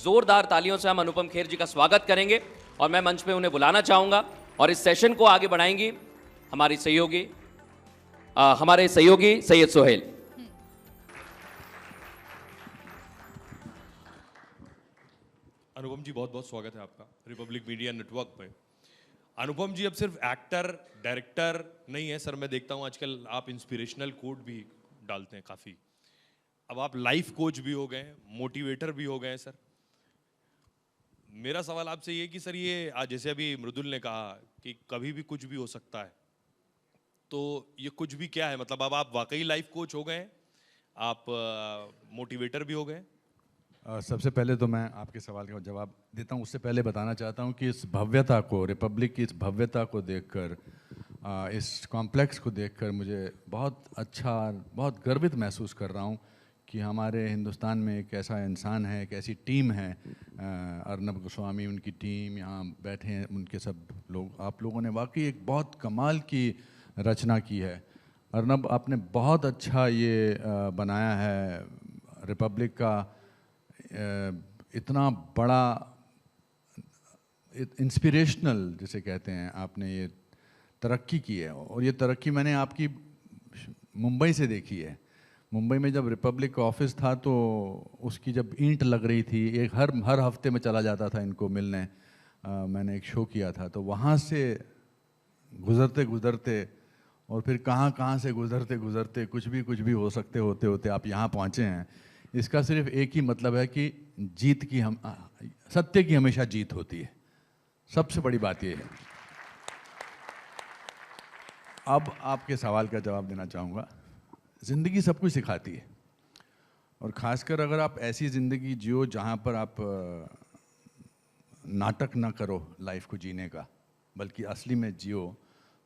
जोरदार तालियों से हम अनुपम खेर जी का स्वागत करेंगे और मैं मंच पे उन्हें बुलाना चाहूंगा और इस सेशन को आगे बढ़ाएंगी हमारे सहयोगी सैयद सोहेल। अनुपम जी बहुत बहुत स्वागत है आपका रिपब्लिक मीडिया नेटवर्क पे। अनुपम जी अब सिर्फ एक्टर डायरेक्टर नहीं है सर, मैं देखता हूँ आजकल आप इंस्पिरेशनल कोट भी डालते हैं काफ़ी। अब आप लाइफ कोच भी हो गए, मोटिवेटर भी हो गए सर। मेरा सवाल आपसे ये कि सर ये आज जैसे अभी मृदुल ने कहा कि कभी भी कुछ भी हो सकता है, तो ये कुछ भी क्या है? मतलब अब आप वाकई लाइफ कोच हो गए, आप मोटिवेटर भी हो गए? सबसे पहले तो मैं आपके सवाल का जवाब देता हूँ, उससे पहले बताना चाहता हूँ कि इस भव्यता को, रिपब्लिक की इस भव्यता को देखकर, इस कॉम्प्लेक्स को देखकर मुझे बहुत अच्छा, बहुत गर्वित महसूस कर रहा हूँ कि हमारे हिंदुस्तान में एक ऐसा इंसान है, एक ऐसी टीम है, अर्नब गोस्वामी उनकी टीम यहाँ बैठे हैं, उनके सब लोग, आप लोगों ने वाकई एक बहुत कमाल की रचना की है। अर्नब, आपने बहुत अच्छा ये बनाया है रिपब्लिक का, इतना बड़ा इंस्पिरेशनल जिसे कहते हैं, आपने ये तरक्की की है। और ये तरक्की मैंने आपकी मुंबई से देखी है। मुंबई में जब रिपब्लिक का ऑफिस था तो उसकी जब ईंट लग रही थी, एक हर हफ्ते में चला जाता था इनको मिलने, मैंने एक शो किया था, तो वहाँ से गुज़रते गुज़रते और फिर कहाँ से गुज़रते गुज़रते कुछ भी हो सकते होते होते आप यहाँ पहुँचे हैं। इसका सिर्फ एक ही मतलब है कि सत्य की हमेशा जीत होती है। सबसे बड़ी बात ये है। अब आपके सवाल का जवाब देना चाहूँगा। ज़िंदगी सब कुछ सिखाती है, और ख़ासकर अगर आप ऐसी ज़िंदगी जियो जहाँ पर आप नाटक ना करो लाइफ को जीने का, बल्कि असली में जियो,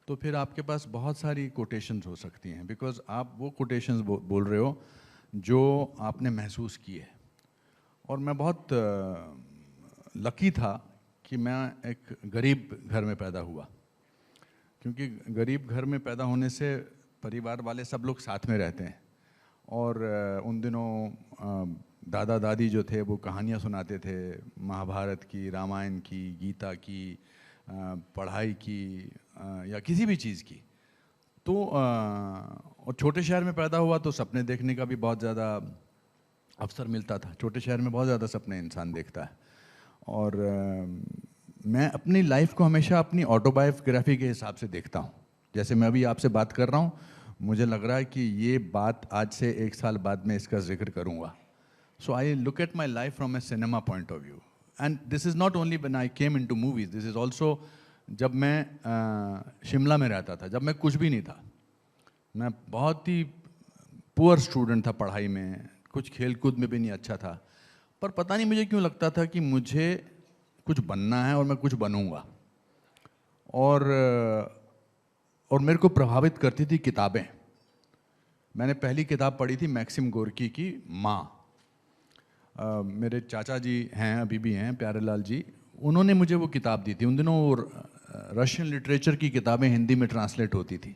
तो फिर आपके पास बहुत सारी कोटेशंस हो सकती हैं। बिकॉज़ आप वो कोटेशंस बोल रहे हो जो आपने महसूस की है। और मैं बहुत लकी था कि मैं एक गरीब घर में पैदा हुआ, क्योंकि गरीब घर में पैदा होने से परिवार वाले सब लोग साथ में रहते हैं। और उन दिनों दादा दादी जो थे वो कहानियाँ सुनाते थे, महाभारत की, रामायण की, गीता की, पढ़ाई की, या किसी भी चीज़ की। तो और छोटे शहर में पैदा हुआ तो सपने देखने का भी बहुत ज़्यादा अवसर मिलता था। छोटे शहर में बहुत ज़्यादा सपने इंसान देखता है। और मैं अपनी लाइफ को हमेशा अपनी ऑटोबायोग्राफी के हिसाब से देखता हूँ। जैसे मैं अभी आपसे बात कर रहा हूँ, मुझे लग रहा है कि ये बात आज से 1 साल बाद में इसका जिक्र करूँगा। So I look at my life from a cinema point of view, and this is not only when I came into movies, this is also जब मैं शिमला में रहता था, जब मैं कुछ भी नहीं था, मैं बहुत ही पुअर स्टूडेंट था पढ़ाई में, कुछ खेल कूद में भी नहीं अच्छा था, पर पता नहीं मुझे क्यों लगता था कि मुझे कुछ बनना है और मैं कुछ बनूंगा। और मेरे को प्रभावित करती थी किताबें। मैंने पहली किताब पढ़ी थी मैक्सिम गोर्की की माँ। मेरे चाचा जी हैं, अभी भी हैं, प्यारेलाल जी, उन्होंने मुझे वो किताब दी थी। उन दिनों वो रशियन लिटरेचर की किताबें हिंदी में ट्रांसलेट होती थी।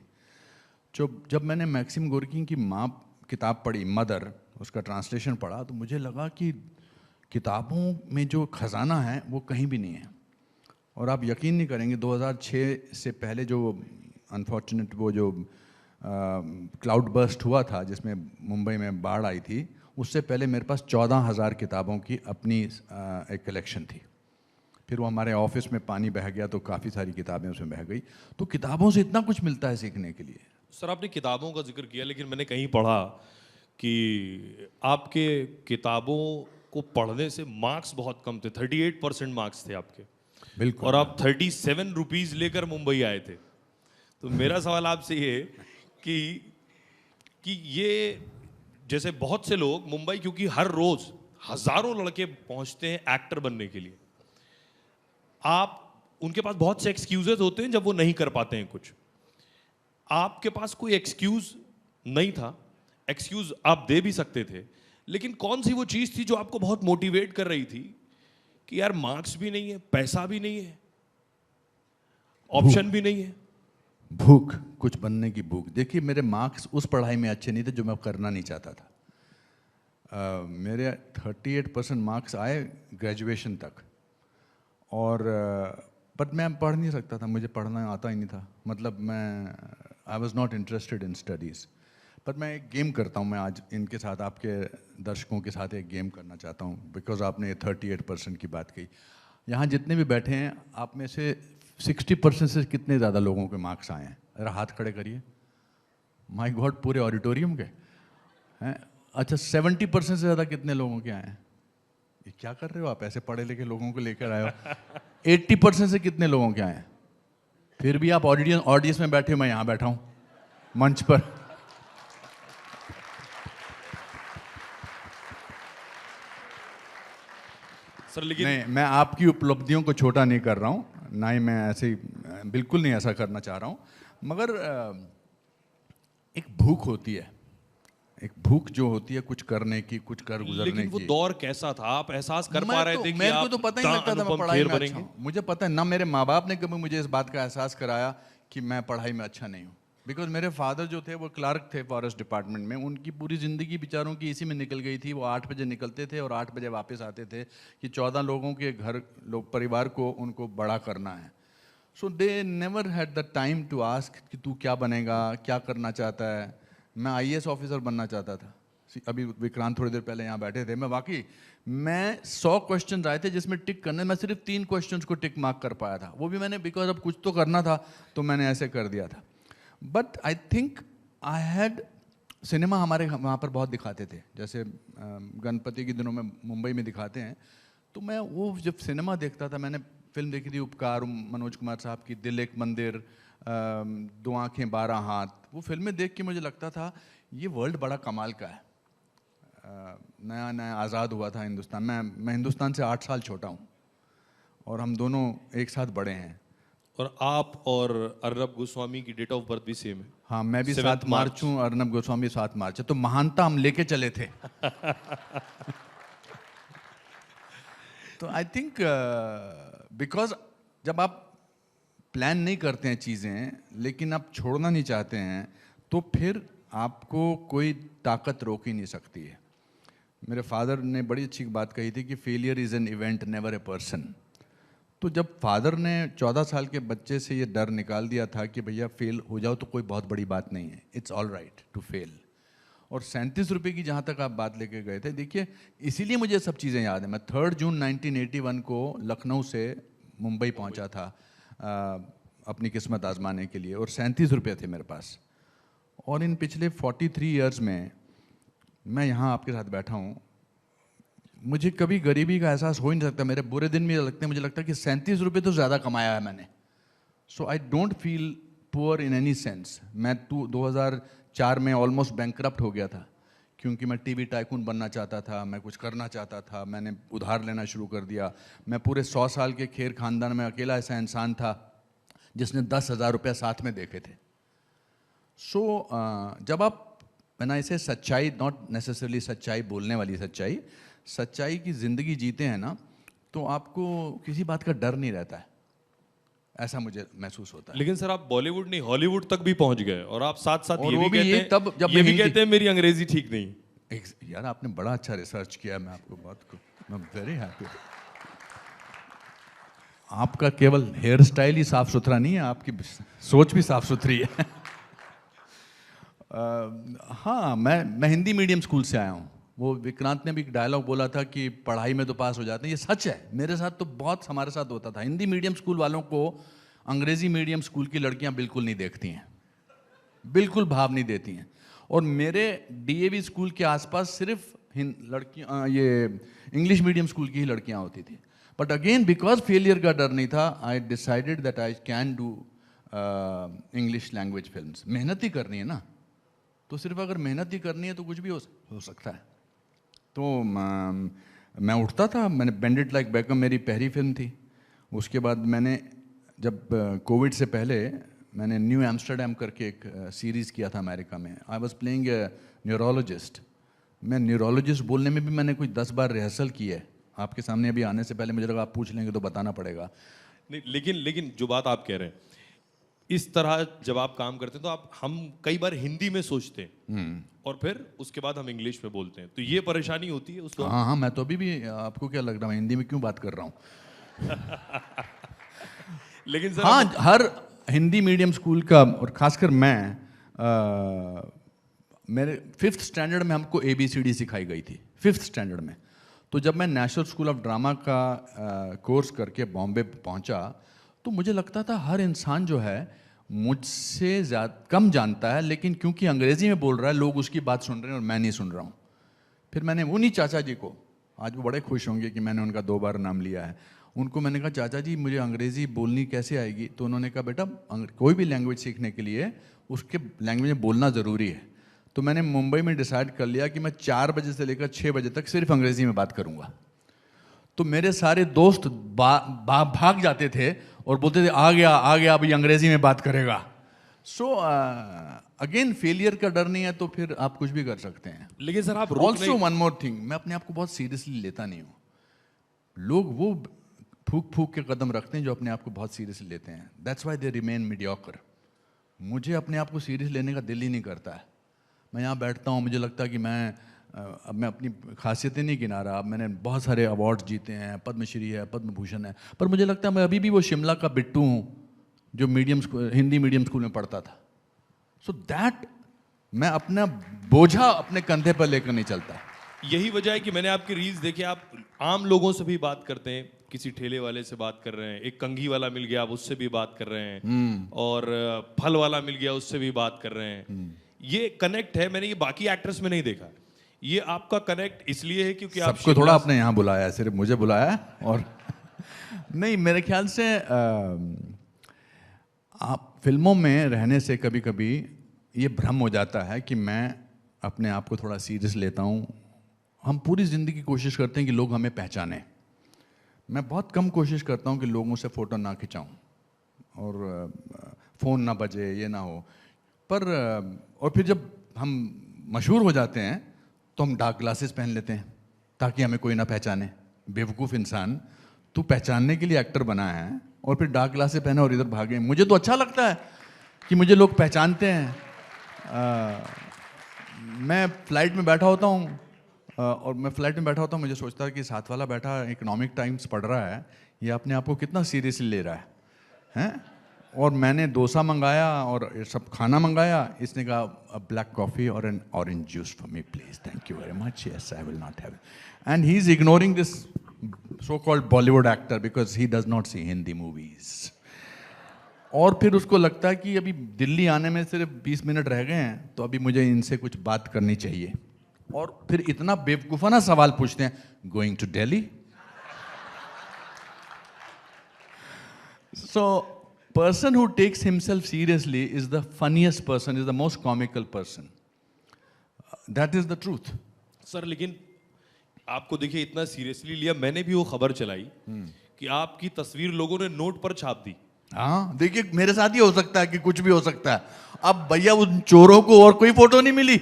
जब मैंने मैक्सिम गोर्की की माँ किताब पढ़ी, मदर, उसका ट्रांसलेशन पढ़ा, तो मुझे लगा कि किताबों में जो ख़जाना है वो कहीं भी नहीं है। और आप यकीन नहीं करेंगे, 2006 से पहले जो अनफॉर्चुनेट वो जो क्लाउड बर्स्ट हुआ था जिसमें मुंबई में बाढ़ आई थी, उससे पहले मेरे पास 14,000 किताबों की अपनी एक कलेक्शन थी। फिर वो हमारे ऑफिस में पानी बह गया तो काफ़ी सारी किताबें उसमें बह गई। तो किताबों से इतना कुछ मिलता है सीखने के लिए। सर आपने किताबों का जिक्र किया, लेकिन मैंने कहीं पढ़ा कि आपके किताबों को पढ़ने से मार्क्स बहुत कम थे, 38% मार्क्स थे आपके। बिल्कुल। और आप 37 रुपीज़ लेकर मुंबई आए थे। तो मेरा सवाल आपसे ये कि ये जैसे बहुत से लोग मुंबई, क्योंकि हर रोज हजारों लड़के पहुंचते हैं एक्टर बनने के लिए, आप उनके पास बहुत से एक्सक्यूजेस होते हैं जब वो नहीं कर पाते हैं कुछ। आपके पास कोई एक्सक्यूज नहीं था, एक्सक्यूज आप दे भी सकते थे, लेकिन कौन सी वो चीज थी जो आपको बहुत मोटिवेट कर रही थी कि यार मार्क्स भी नहीं है, पैसा भी नहीं है, ऑप्शन भी नहीं है? भूख, कुछ बनने की भूख। देखिए, मेरे मार्क्स उस पढ़ाई में अच्छे नहीं थे जो मैं करना नहीं चाहता था। मेरे 38% मार्क्स आए ग्रेजुएशन तक, और बट मैं पढ़ नहीं सकता था, मुझे पढ़ना आता ही नहीं था, मतलब मैं I was not interested in studies. पर मैं एक गेम करता हूँ, मैं आज इनके साथ, आपके दर्शकों के साथ एक गेम करना चाहता हूँ, बिकॉज आपने ये 38% की बात कही। यहाँ जितने भी बैठे हैं, आप में से 60% से कितने ज़्यादा लोगों के मार्क्स आए हैं? ज़रा हाथ खड़े करिए। माय गॉड, पूरे ऑडिटोरियम के हैं? अच्छा, 70% से ज़्यादा कितने लोगों के आए हैं? ये क्या कर रहे हो आप, ऐसे पढ़े लिखे लोगों को लेकर आए हो? 80% से कितने लोगों के आए हैं? फिर भी आप ऑडियंस में बैठे हो, मैं यहाँ बैठा हूँ मंच पर। सर लेकिन नहीं, मैं आपकी उपलब्धियों को छोटा नहीं कर रहा हूँ, ना ही मैं ऐसे बिल्कुल नहीं ऐसा करना चाह रहा हूँ, मगर एक भूख होती है, एक भूख जो होती है कुछ करने की, कुछ कर गुजरने लेकिन वो की। दौर कैसा था, आप एहसास कर पा रहे थे कि मेरे को आप तो पता ही नहीं लगता था मैं अनुपम पढ़ाई खेर में अच्छा बनेंगे? हूँ। मुझे पता है ना, मेरे माँ बाप ने कभी मुझे इस बात का एहसास कराया कि मैं पढ़ाई में अच्छा नहीं हूँ। बिकॉज मेरे फादर जो थे वो क्लार्क थे फॉरेस्ट डिपार्टमेंट में, उनकी पूरी ज़िंदगी बेचारों की इसी में निकल गई थी। वो 8 बजे निकलते थे और 8 बजे वापस आते थे कि 14 लोगों के घर, लोग परिवार को उनको बड़ा करना है। So they never had the time to ask कि तू क्या बनेगा, क्या करना चाहता है। मैं IAS ऑफिसर बनना चाहता था। अभी विक्रांत थोड़ी देर पहले यहाँ बैठे थे, मैं 100 क्वेश्चन आए थे जिसमें टिक करने, मैं सिर्फ 3 क्वेश्चंस को टिक मार्क कर पाया था, वो भी मैंने बिकॉज अब कुछ तो करना था तो मैंने ऐसे कर दिया था। But I think I had, cinema हमारे वहाँ पर बहुत दिखाते थे, जैसे गणपति के दिनों में मुंबई में दिखाते हैं, तो मैं वो जब सिनेमा देखता था, मैंने फिल्म देखी थी उपकार, मनोज कुमार साहब की, दिल एक मंदिर, 2 आँखें 12 हाथ, वो फिल्में देख के मुझे लगता था ये वर्ल्ड बड़ा कमाल का है। नया नया आज़ाद हुआ था हिंदुस्तान, मैं हिंदुस्तान से 8 साल छोटा हूँ और हम दोनों एक साथ बड़े हैं। और आप और अर्नब गोस्वामी की डेट ऑफ बर्थ भी सेम है। हाँ, मैं भी 7 7 मार्च हूँ, अर्नब गोस्वामी 7 मार्च है, तो महानता हम लेके चले थे। तो आई थिंक बिकॉज जब आप प्लान नहीं करते हैं चीज़ें, लेकिन आप छोड़ना नहीं चाहते हैं, तो फिर आपको कोई ताकत रोक ही नहीं सकती है। मेरे फादर ने बड़ी अच्छी बात कही थी कि failure is an event, never a person. तो जब फादर ने 14 साल के बच्चे से ये डर निकाल दिया था कि भैया फेल हो जाओ तो कोई बहुत बड़ी बात नहीं है, it's all right to fail, और 37 रुपये की जहाँ तक आप बात लेके गए थे, देखिए इसीलिए मुझे सब चीज़ें याद है। मैं 3 जून 1981 को लखनऊ से मुंबई पहुँचा था अपनी किस्मत आजमाने के लिए, और 37 रुपये थे मेरे पास। और इन पिछले 43 ईयर्स में मैं यहाँ आपके साथ बैठा हूँ, मुझे कभी गरीबी का एहसास हो ही नहीं सकता। मेरे बुरे दिन में लगते हैं, मुझे लगता है कि 37 रुपये तो ज़्यादा कमाया है मैंने। So I don't feel poor in any sense. मैं 2004 में ऑलमोस्ट बैंकरप्ट हो गया था, क्योंकि मैं टीवी टाइकून बनना चाहता था, मैं कुछ करना चाहता था, मैंने उधार लेना शुरू कर दिया। मैं पूरे 100 साल के खेर खानदान में अकेला ऐसा इंसान था जिसने 10,000 रुपये साथ में देखे थे। सो जब आप, मैंने इसे सच्चाई, नॉट नेसेसरली सच्चाई बोलने वाली सच्चाई, सच्चाई की ज़िंदगी जीते हैं ना, तो आपको किसी बात का डर नहीं रहता है, ऐसा मुझे महसूस होता है। लेकिन सर आप बॉलीवुड नहीं हॉलीवुड तक भी पहुंच गए, और आप साथ साथ और ये वो भी भी कहते ये हैं, तब जब ये मैं भी कहते हैं मेरी अंग्रेजी ठीक नहीं। यार आपने बड़ा अच्छा रिसर्च किया, मैं आपको मैं वेरी हैप्पी। आपका केवल हेयर स्टाइल ही साफ सुथरा नहीं है, आपकी सोच भी साफ सुथरी है। हाँ, मैं हिंदी मीडियम स्कूल से आया हूँ। वो विक्रांत ने भी एक डायलॉग बोला था कि पढ़ाई में तो पास हो जाते हैं, ये सच है। मेरे साथ तो बहुत हमारे साथ होता था। हिंदी मीडियम स्कूल वालों को अंग्रेजी मीडियम स्कूल की लड़कियां बिल्कुल नहीं देखती हैं, बिल्कुल भाव नहीं देती हैं। और मेरे DAV स्कूल के आसपास सिर्फ लड़कियां, ये इंग्लिश मीडियम स्कूल की ही लड़कियां होती थी। बट अगेन बिकॉज फेलियर का डर नहीं था, I decided that I can do English language films. मेहनत ही करनी है ना, तो सिर्फ अगर मेहनत ही करनी है तो कुछ भी हो सकता है। तो मैं उठता था, मैंने बेंड इट लाइक बेकम मेरी पहली फिल्म थी। उसके बाद मैंने, जब कोविड से पहले मैंने न्यू एम्स्टर्डम करके एक सीरीज़ किया था अमेरिका में। I was playing a neurologist. मैं न्यूरोलॉजिस्ट बोलने में भी मैंने कुछ 10 बार रिहर्सल की है। आपके सामने अभी आने से पहले मुझे लगा आप पूछ लेंगे तो बताना पड़ेगा। नहीं, लेकिन जो बात आप कह रहे हैं, इस तरह जब आप काम करते हैं तो हम कई बार हिंदी में सोचते हैं और फिर उसके बाद हम इंग्लिश में बोलते हैं, तो ये परेशानी होती है उस दौरान? हाँ हाँ, मैं तो अभी भी, आपको क्या लग रहा है मैं हिंदी में क्यों बात कर रहा हूँ? लेकिन सर हाँ, हर हिंदी मीडियम स्कूल का, और खासकर मैं, मेरे 5th स्टैंडर्ड में हमको ABCD सिखाई गई थी, 5th स्टैंडर्ड में। तो जब मैं नेशनल स्कूल ऑफ ड्रामा का कोर्स करके बॉम्बे पहुंचा, तो मुझे लगता था हर इंसान जो है मुझसे ज़्यादा कम जानता है, लेकिन क्योंकि अंग्रेज़ी में बोल रहा है लोग उसकी बात सुन रहे हैं और मैं नहीं सुन रहा हूँ। फिर मैंने उन्हीं चाचा जी को, आज वो बड़े खुश होंगे कि मैंने उनका 2 बार नाम लिया है, उनको मैंने कहा चाचा जी मुझे अंग्रेज़ी बोलनी कैसे आएगी? तो उन्होंने कहा बेटा कोई भी लैंग्वेज सीखने के लिए उसके लैंग्वेज में बोलना ज़रूरी है। तो मैंने मुंबई में डिसाइड कर लिया कि मैं 4 बजे से लेकर 6 बजे तक सिर्फ अंग्रेज़ी में बात करूँगा। तो मेरे सारे दोस्त भाग जाते थे और बोलते थे आ गया अभी अंग्रेज़ी में बात करेगा। सो अगेन फेलियर का डर नहीं है तो फिर आप कुछ भी कर सकते हैं। लेकिन सर आप ऑल्सो वन मोर थिंग, मैं अपने आप को बहुत सीरियसली लेता नहीं हूँ। लोग वो फूक के कदम रखते हैं जो अपने आप को बहुत सीरियसली लेते हैं, that's why they remain mediocre. मुझे अपने आप को सीरियस लेने का दिल ही नहीं करता है। मैं यहाँ बैठता हूँ, मुझे लगता है कि अब मैं अपनी खासियतें नहीं गिना रहा, अब मैंने बहुत सारे अवार्ड्स जीते हैं, पद्मश्री है, पद्म भूषण है, पर मुझे लगता है मैं अभी भी वो शिमला का बिट्टू हूँ जो हिंदी मीडियम स्कूल में पढ़ता था। सो दैट मैं अपना बोझा अपने कंधे पर लेकर नहीं चलता। यही वजह है कि मैंने आपकी रील्स देखे, आप आम लोगों से भी बात करते हैं, किसी ठेले वाले से बात कर रहे हैं, एक कंघी वाला मिल गया आप उससे भी बात कर रहे हैं, और फल वाला मिल गया उससे भी बात कर रहे हैं। ये कनेक्ट है, मैंने ये बाकी एक्टर्स में नहीं देखा। ये आपका कनेक्ट इसलिए है क्योंकि आप सबको थोड़ा आपने यहाँ बुलाया है, सिर्फ मुझे बुलाया है। और नहीं, मेरे ख्याल से आप फिल्मों में रहने से कभी कभी ये भ्रम हो जाता है कि मैं अपने आप को थोड़ा सीरियस लेता हूँ। हम पूरी ज़िंदगी कोशिश करते हैं कि लोग हमें पहचानें। मैं बहुत कम कोशिश करता हूँ कि लोगों से फ़ोटो ना खिंचाऊँ और फ़ोन ना बजे, ये ना हो। पर और फिर जब हम मशहूर हो जाते हैं तो हम डार्क ग्लासेस पहन लेते हैं ताकि हमें कोई ना पहचाने। बेवकूफ़ इंसान, तू पहचानने के लिए एक्टर बना है और फिर डार्क ग्लासेस पहने और इधर भागे। मुझे तो अच्छा लगता है कि मुझे लोग पहचानते हैं। मैं फ्लाइट में बैठा होता हूँ मुझे सोचता है कि साथ वाला बैठा इकोनॉमिक टाइम्स पढ़ रहा है, ये अपने आप को कितना सीरियसली ले रहा है, हैं? और मैंने डोसा मंगाया और ये सब खाना मंगाया, इसने कहा ब्लैक कॉफ़ी और an orange juice for me please, thank you very much, yes I will not have. And he is ignoring this so called Bollywood actor because he does not see Hindi movies. और फिर उसको लगता है कि अभी दिल्ली आने में सिर्फ 20 मिनट रह गए हैं तो अभी मुझे इनसे कुछ बात करनी चाहिए। और फिर इतना बेवकूफाना सवाल पूछते हैं, going to Delhi? So person who takes himself seriously is the funniest person, is the most comical person. That is the truth. Sir लेकिन आपको देखिए इतना सीरियसली लिया, मैंने भी वो खबर चलाई कि आपकी तस्वीर लोगों ने नोट पर छाप दी। हाँ, देखिए मेरे साथ ही हो सकता है कि कुछ भी हो सकता है। अब भैया उन चोरों को और कोई फोटो नहीं मिली,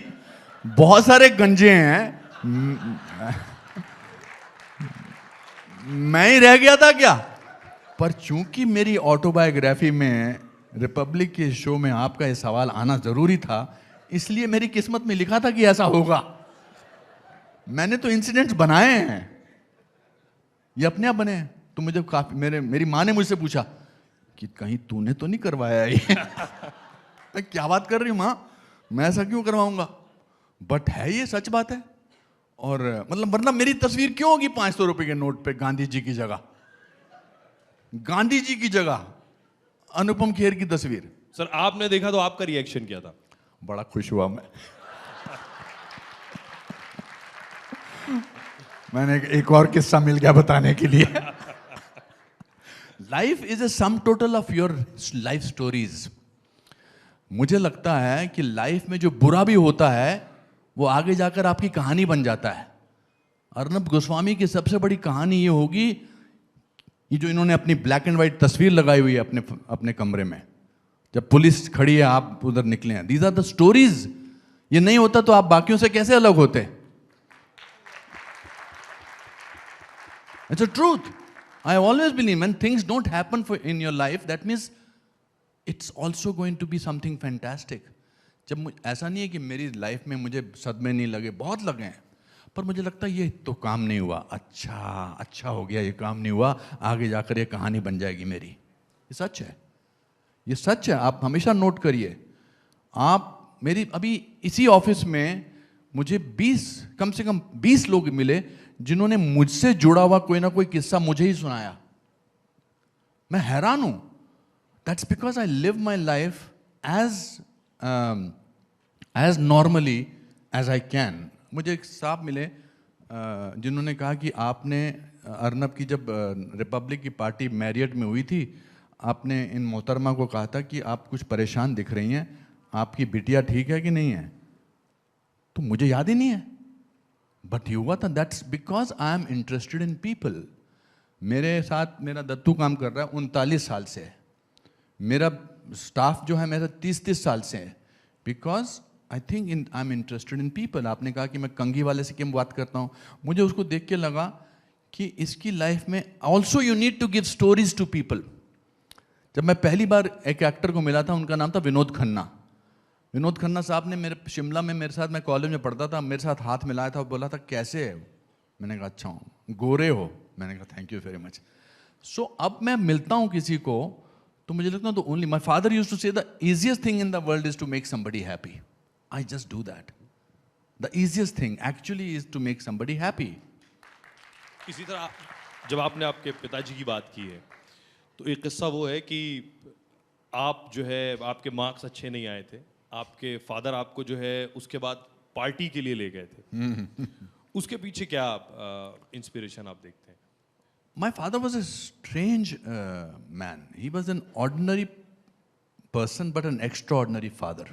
बहुत सारे गंजे हैं, मैं ही रह गया था क्या? पर चूंकि मेरी ऑटोबायोग्राफी में, रिपब्लिक के शो में आपका ये सवाल आना जरूरी था, इसलिए मेरी किस्मत में लिखा था कि ऐसा होगा। मैंने तो इंसिडेंट्स बनाए हैं, ये अपने आप बने हैं। तो मुझे काफी मेरी माँ ने मुझसे पूछा कि कहीं तूने तो नहीं करवाया ये? मैं क्या बात कर रही हूँ माँ, मैं ऐसा क्यों करवाऊंगा? बट है ये सच बात है। और मतलब वरना मेरी तस्वीर क्यों होगी 500 रुपए के नोट पे गांधी जी की जगह? गांधी जी की जगह अनुपम खेर की तस्वीर। सर आपने देखा तो आपका रिएक्शन क्या था? बड़ा खुश हुआ मैं। मैंने एक और किस्सा मिल गया बताने के लिए। Life is a sum total of your life stories. मुझे लगता है कि लाइफ में जो बुरा भी होता है वो आगे जाकर आपकी कहानी बन जाता है। अर्नब गोस्वामी की सबसे बड़ी कहानी ये होगी, ये जो इन्होंने अपनी ब्लैक एंड व्हाइट तस्वीर लगाई हुई है अपने कमरे में, जब पुलिस खड़ी है आप उधर निकले हैं, दीज आर द स्टोरीज। ये नहीं होता तो आप बाकियों से कैसे अलग होते? It's a truth. I always believe when things don't happen in your life, that means it's also going to be something fantastic. जब ऐसा नहीं है कि मेरी लाइफ में मुझे सदमे नहीं लगे, बहुत लगे हैं, पर मुझे लगता है ये तो काम नहीं हुआ, अच्छा हो गया ये काम नहीं हुआ, आगे जाकर ये कहानी बन जाएगी मेरी. ये सच है, ये सच है. आप हमेशा नोट करिए. आप मेरी अभी इसी ऑफिस में मुझे 20 कम से कम 20 लोग मिले जिन्होंने मुझसे जुड़ा हुआ कोई ना कोई किस्सा मुझे ही सुनाया. मैं हैरान हूं. That's because I live my life as normally as I can. मुझे एक साहब मिले जिन्होंने कहा कि आपने अर्नब की जब रिपब्लिक की पार्टी मैरियट में हुई थी, आपने इन मोहतरमा को कहा था कि आप कुछ परेशान दिख रही हैं, आपकी बिटिया ठीक है कि नहीं है. तो मुझे याद ही नहीं है, बट ये हुआ था. That's because I am interested in people. मेरे साथ मेरा दत्तू काम कर रहा है 39 साल से. मेरा स्टाफ जो है मेरा 30 साल से है. Because I think I am interested in people. आपने कहा कि मैं कंघी वाले से क्यों बात करता हूँ, मुझे उसको देख के लगा कि इसकी लाइफ में also you need to give stories to people. जब मैं पहली बार एक एक्टर को मिला था, उनका नाम था विनोद खन्ना. विनोद खन्ना साहब ने मेरे शिमला में मेरे साथ, मैं कॉलेज में पढ़ता था, मेरे साथ हाथ मिलाया था और बोला था कैसे है. मैंने कहा अच्छा हूँ. गोरे हो? मैंने कहा थैंक यू वेरी मच. सो अब मैं मिलता हूँ किसी को तो मुझे लगता है तो only my father used to say the easiest thing in the world is to make somebody happy. I just do that. The easiest thing actually is to make somebody happy. इसी तरह जब आपने आपके पिताजी की बात की है, तो एक किस्सा वो है कि आप जो है आपके मार्क्स अच्छे नहीं आए थे, आपके फादर आपको जो है उसके बाद पार्टी के लिए ले गए थे. उसके पीछे क्या इंस्पिरेशन आप देखते हैं? My father was a strange man. He was an ordinary person but an extraordinary father.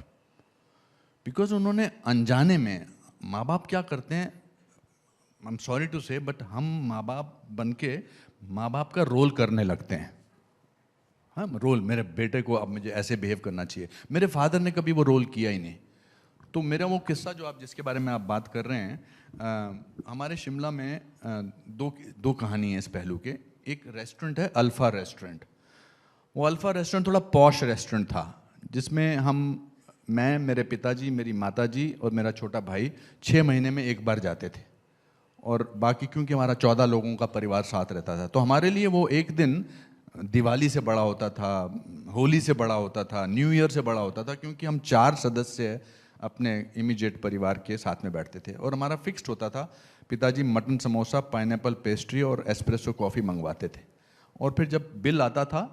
Because उन्होंने अनजाने में, माँ बाप क्या करते हैं, आई एम सॉरी टू से, बट हम माँ बाप बन के माँ बाप का रोल करने लगते हैं. हाँ, रोल, मेरे बेटे को अब मुझे ऐसे बिहेव करना चाहिए. मेरे फादर ने कभी वो रोल किया ही नहीं. तो मेरा वो किस्सा जो आप जिसके बारे में आप बात कर रहे हैं, हमारे शिमला में दो कहानी है इस पहलू के. एक रेस्टोरेंट है अल्फ़ा रेस्टोरेंट. वो अल्फ़ा रेस्टोरेंट थोड़ा पॉश रेस्टोरेंट था, जिसमें मैं, मेरे पिताजी, मेरी माताजी और मेरा छोटा भाई 6 महीने में एक बार जाते थे. और बाकी क्योंकि हमारा 14 लोगों का परिवार साथ रहता था, तो हमारे लिए वो एक दिन दिवाली से बड़ा होता था, होली से बड़ा होता था, न्यू ईयर से बड़ा होता था, क्योंकि हम 4 सदस्य अपने इमीडिएट परिवार के साथ में बैठते थे. और हमारा फिक्स्ड होता था, पिताजी मटन समोसा, पाइनएप्पल पेस्ट्री और एस्प्रेसो कॉफ़ी मंगवाते थे. और फिर जब बिल आता था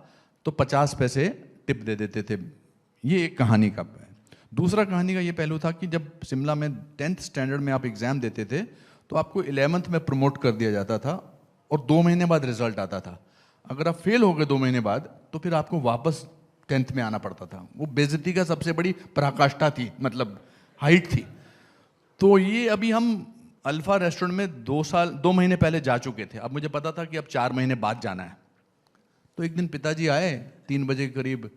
तो 50 पैसे टिप दे देते थे. ये एक कहानी का. दूसरा कहानी का ये पहलू था कि जब शिमला में 10th स्टैंडर्ड में आप एग्ज़ाम देते थे तो आपको 11th में प्रमोट कर दिया जाता था और 2 महीने बाद रिजल्ट आता था. अगर आप फेल हो गए 2 महीने बाद तो फिर आपको वापस 10th में आना पड़ता था. वो बेइज्जती का सबसे बड़ी पराकाष्ठा थी, मतलब हाइट थी. तो ये अभी हम अल्फ़ा रेस्टोरेंट में 2 महीने पहले जा चुके थे. अब मुझे पता था कि अब 4 महीने बाद जाना है. तो एक दिन पिताजी आए 3 बजे के करीब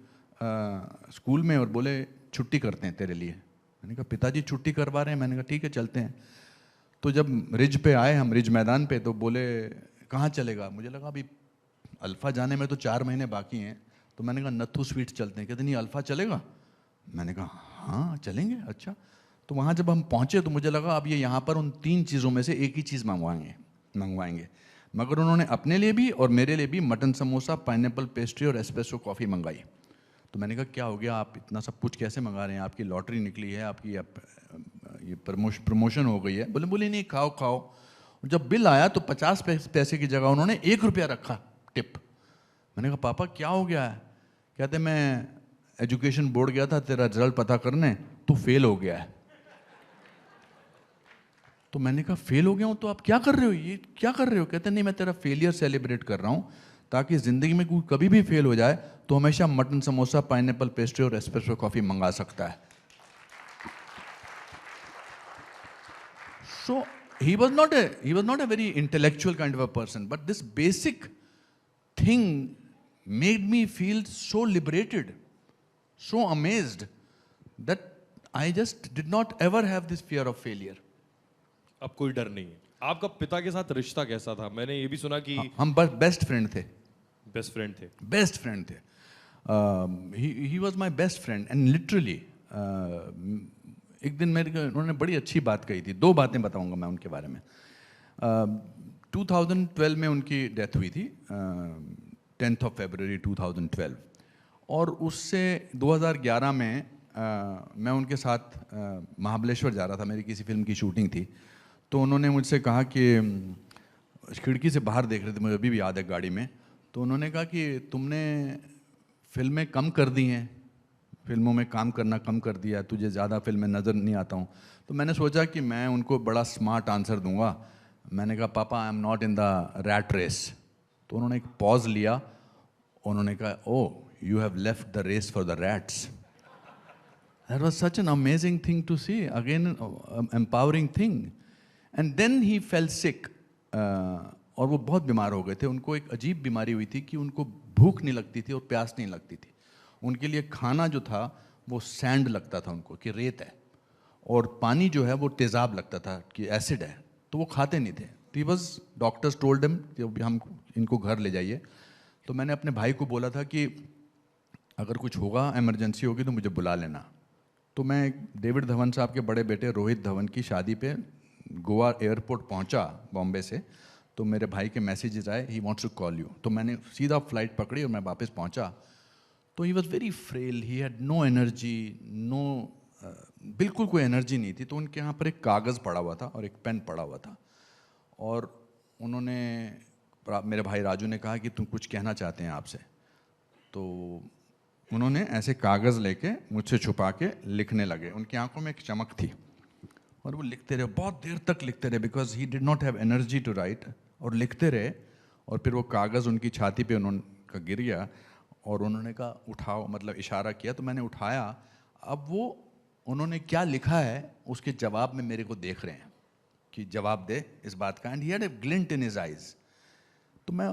स्कूल में और बोले छुट्टी करते हैं तेरे लिए. मैंने कहा पिताजी छुट्टी करवा रहे हैं? मैंने कहा ठीक है चलते हैं. तो जब रिज पे आए हम, रिज मैदान पे, तो बोले कहाँ चलेगा? मुझे लगा अभी अल्फ़ा जाने में तो 4 महीने बाकी हैं. तो मैंने कहा नथू स्वीट्स चलते हैं. कहते नहीं अल्फ़ा चलेगा? मैंने कहा हाँ चलेंगे. अच्छा. तो वहाँ जब हम पहुँचे तो मुझे लगा अब ये यहाँ पर उन 3 चीज़ों में से एक ही चीज़ मंगवाएंगे. मगर उन्होंने अपने लिए भी और मेरे लिए भी मटन समोसा, पाइनएप्पल पेस्ट्री और एस्प्रेसो कॉफ़ी मंगाई. तो मैंने कहा क्या हो गया, आप इतना सब कुछ कैसे मंगा रहे हैं? आपकी लॉटरी निकली है, आपकी ये प्रमोशन हो गई है. बोले नहीं खाओ. जब बिल आया तो 50 पैसे की जगह उन्होंने 1 रुपया रखा टिप. मैंने कहा पापा क्या हो गया है? कहते मैं एजुकेशन बोर्ड गया था तेरा रिजल्ट पता करने, तू फेल हो गया है. तो मैंने कहा फेल हो गया हूँ तो आप क्या कर रहे हो, ये क्या कर रहे हो? कहते नहीं मैं तेरा फेलियर सेलिब्रेट कर रहा हूँ ताकि ज़िंदगी में कोई कभी भी फेल हो जाए तो हमेशा मटन समोसा, पाइनएप्पल पेस्ट्री और एस्प्रेसो कॉफ़ी मंगा सकता है. So he was not a very intellectual kind of a person, but this basic thing made me feel so liberated, so amazed that I just did not ever have this fear of failure. अब कोई डर नहीं है. आपका पिता के साथ रिश्ता कैसा था? मैंने ये भी सुना कि हम बस बेस्ट फ्रेंड थे. बेस्ट फ्रेंड थे. बेस्ट फ्रेंड थे. He was my best friend and literally एक दिन मेरे को उन्होंने बड़ी अच्छी बात कही थी. 2 बातें बताऊंगा मैं उनके बारे में. 2012 में उनकी डेथ हुई थी, 10th of February 2012. और उससे 2011 में मैं उनके साथ महाबलेश्वर जा रहा था, मेरी किसी फिल्म की शूटिंग थी. तो उन्होंने मुझसे कहा कि खिड़की से बाहर देख रहे थे, मुझे अभी भी याद है गाड़ी में. तो उन्होंने कहा कि तुमने फिल्में कम कर दी हैं, फिल्मों में काम करना कम कर दिया, तुझे ज़्यादा फिल्में नज़र नहीं आता हूँ. तो मैंने सोचा कि मैं उनको बड़ा स्मार्ट आंसर दूंगा. मैंने कहा पापा I am not in the rat race. तो उन्होंने एक पॉज लिया, उन्होंने कहा oh you have left the race for the rats. That was such an amazing thing to see, again empowering thing. And then he fell sick, और वो बहुत बीमार हो गए थे. उनको एक अजीब बीमारी हुई थी कि उनको भूख नहीं लगती थी और प्यास नहीं लगती थी. उनके लिए खाना जो था वो सैंड लगता था उनको, कि रेत है, और पानी जो है वो तेज़ाब लगता था कि एसिड है, तो वो खाते नहीं थे. तो बस डॉक्टर्स टोल्ड देम कि अभी हम इनको घर ले जाइए. तो मैंने अपने भाई को बोला था कि अगर कुछ होगा, इमरजेंसी होगी तो मुझे बुला लेना. तो मैं डेविड धवन साहब के बड़े बेटे रोहित धवन की शादी पे गोवा एयरपोर्ट पहुंचा बॉम्बे से. तो मेरे भाई के मैसेजेस आए, he wants to call you. तो मैंने सीधा फ्लाइट पकड़ी और मैं वापस पहुंचा. तो he was very frail, he had no energy, no, बिल्कुल कोई एनर्जी नहीं थी. तो उनके यहाँ पर एक कागज़ पड़ा हुआ था और एक पेन पड़ा हुआ था. और उन्होंने, मेरे भाई राजू ने कहा कि तुम कुछ कहना चाहते हैं आपसे. तो उन्होंने ऐसे कागज़ लेके मुझसे छुपा के लिखने लगे. उनकी आंखों में एक चमक थी और वो लिखते रहे, बहुत देर तक लिखते रहे, because he did not have energy to write. और लिखते रहे, और फिर वो कागज़ उनकी छाती पे उन्होंने गिर गया और उन्होंने कहा उठाओ, मतलब इशारा किया. तो मैंने उठाया. अब वो उन्होंने क्या लिखा है उसके जवाब में मेरे को देख रहे हैं कि जवाब दे इस बात का. And he had a glint in his eyes. तो मैं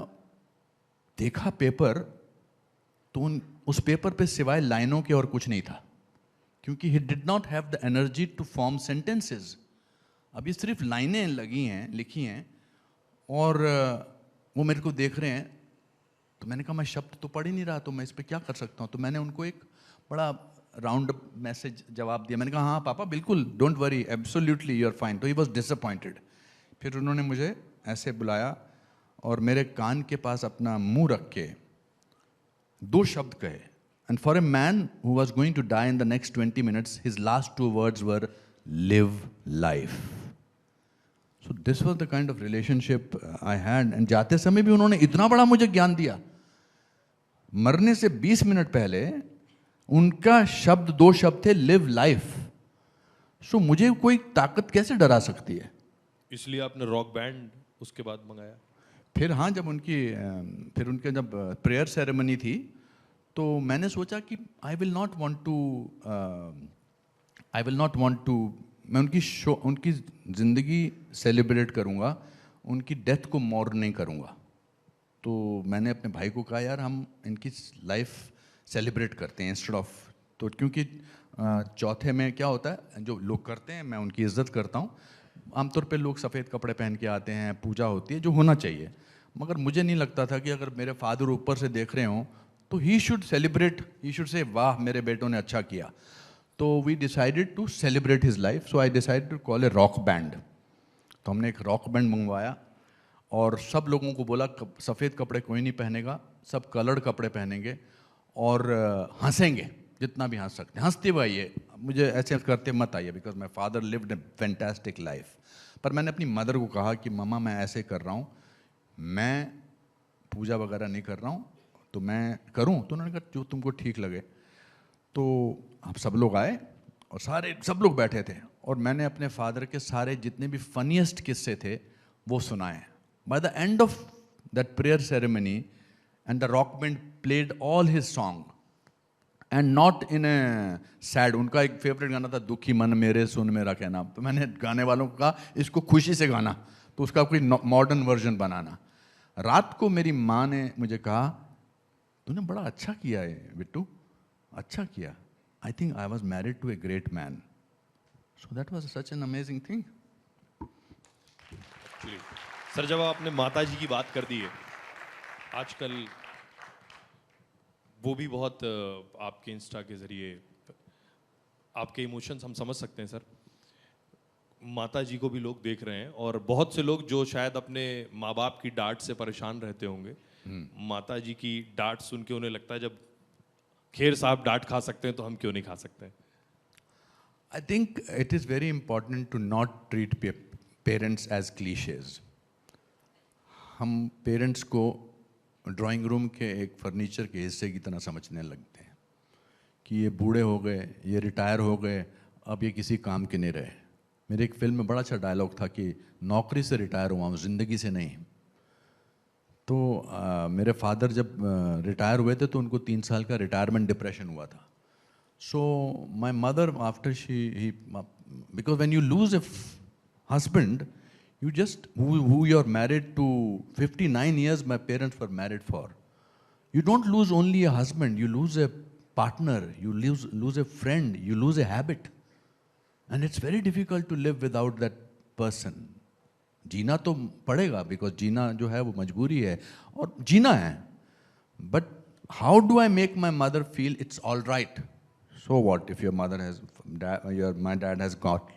देखा पेपर, तो उस पेपर पे सिवाय लाइनों के और कुछ नहीं था, क्योंकि he did not have the energy to form sentences. अब ये सिर्फ लाइनें लगी हैं, लिखी हैं, और वो मेरे को देख रहे हैं. तो मैंने कहा मैं शब्द तो पढ़ ही नहीं रहा, तो मैं इस पर क्या कर सकता हूँ. तो मैंने उनको एक बड़ा राउंड मैसेज जवाब दिया. मैंने कहा हाँ पापा बिल्कुल, don't worry, absolutely you are fine. तो ही वॉज डिसअपॉइंटेड. फिर उन्होंने मुझे ऐसे बुलाया और मेरे कान के पास अपना मुंह रख के 2 शब्द कहे. And for a man who was going to die in the next 20 minutes, his last 2 words were live life. So this was the kind of relationship I had. And जाते समय भी उन्होंने इतना बड़ा मुझे ज्ञान दिया. मरने से 20 मिनट पहले उनका शब्द 2 शब्द थे, लिव लाइफ. सो मुझे कोई ताकत कैसे डरा सकती है. इसलिए आपने रॉक बैंड उसके बाद मंगाया. फिर हाँ, जब उनके जब प्रेयर सेरेमनी थी, तो मैंने सोचा कि I will not want to, मैं उनकी ज़िंदगी सेलिब्रेट करूँगा, उनकी डेथ को मॉर्न नहीं करूँगा. तो मैंने अपने भाई को कहा यार हम इनकी लाइफ सेलिब्रेट करते हैं इंस्टेड ऑफ. तो क्योंकि चौथे में क्या होता है, जो लोग करते हैं मैं उनकी इज्जत करता हूँ. आमतौर पे लोग सफ़ेद कपड़े पहन के आते हैं, पूजा होती है, जो होना चाहिए. मगर मुझे नहीं लगता था कि अगर मेरे फादर ऊपर से देख रहे हों तो he should celebrate, he should say वाह मेरे बेटों ने अच्छा किया. तो we decided to celebrate his life. So I decided to call a rock band. तो हमने एक रॉक बैंड मंगवाया और सब लोगों को बोला सफ़ेद कपड़े कोई नहीं पहनेगा, सब कलर्ड कपड़े पहनेंगे और हंसेंगे जितना भी हंस सकते हैं. हंसते हुए आइए, मुझे ऐसे करते मत आइए, because my father lived A fantastic life. पर मैंने अपनी मदर को कहा कि मम्मा मैं ऐसे कर रहा हूँ, मैं पूजा वगैरह नहीं कर रहा हूँ, तो मैं करूँ. तो उन्होंने कहा जो तुमको ठीक लगे. तो आप सब लोग आए और सब लोग बैठे थे और मैंने अपने फादर के सारे जितने भी फनीएस्ट किस्से थे वो सुनाए. By the end of that prayer ceremony and the rock band played all his song and not in A sad. उनका एक फेवरेट गाना था दुखी मन मेरे सुन मेरा कहना. तो मैंने गाने वालों को कहा इसको खुशी से गाना, तो उसका कोई मॉडर्न वर्जन बनाना. रात को मेरी माँ ने मुझे कहा तूने बड़ा अच्छा किया है बिट्टू, अच्छा किया. I think I was married to a great man. So that was such an amazing thing. Sir जब आपने माता जी की बात कर दी है, आजकल वो भी बहुत आपके इंस्टा के जरिए आपके इमोशंस हम समझ सकते हैं सर। माता जी को भी लोग देख रहे हैं और बहुत से लोग जो शायद अपने माँ बाप की डांट से परेशान रहते होंगे, माता जी की डांट सुन के उन्हें लगता है जब खेर साहब डांट खा सकते हैं तो हम क्यों नहीं खा सकते। I think it is very important to not treat parents as cliches. हम पेरेंट्स को ड्राइंग रूम के एक फर्नीचर के हिस्से की तरह समझने लगते हैं कि ये बूढ़े हो गए, ये रिटायर हो गए, अब ये किसी काम के नहीं रहे। मेरे एक फिल्म में बड़ा अच्छा डायलॉग था कि नौकरी से रिटायर हुआ हूँ, ज़िंदगी से नहीं। तो मेरे फादर जब रिटायर हुए थे तो उनको 3 साल का रिटायरमेंट डिप्रेशन हुआ था। So my mother, after because when you lose a husband, you just, who you're married to 59 years, my parents were married for. You don't lose only a husband, you lose a partner, you lose a friend, you lose a habit. And it's very difficult to live without that person. जीना तो पड़ेगा, because जीना जो है वो मजबूरी है और जीना है. But how do I make my mother feel it's all right? So what if your mother has, my dad has got,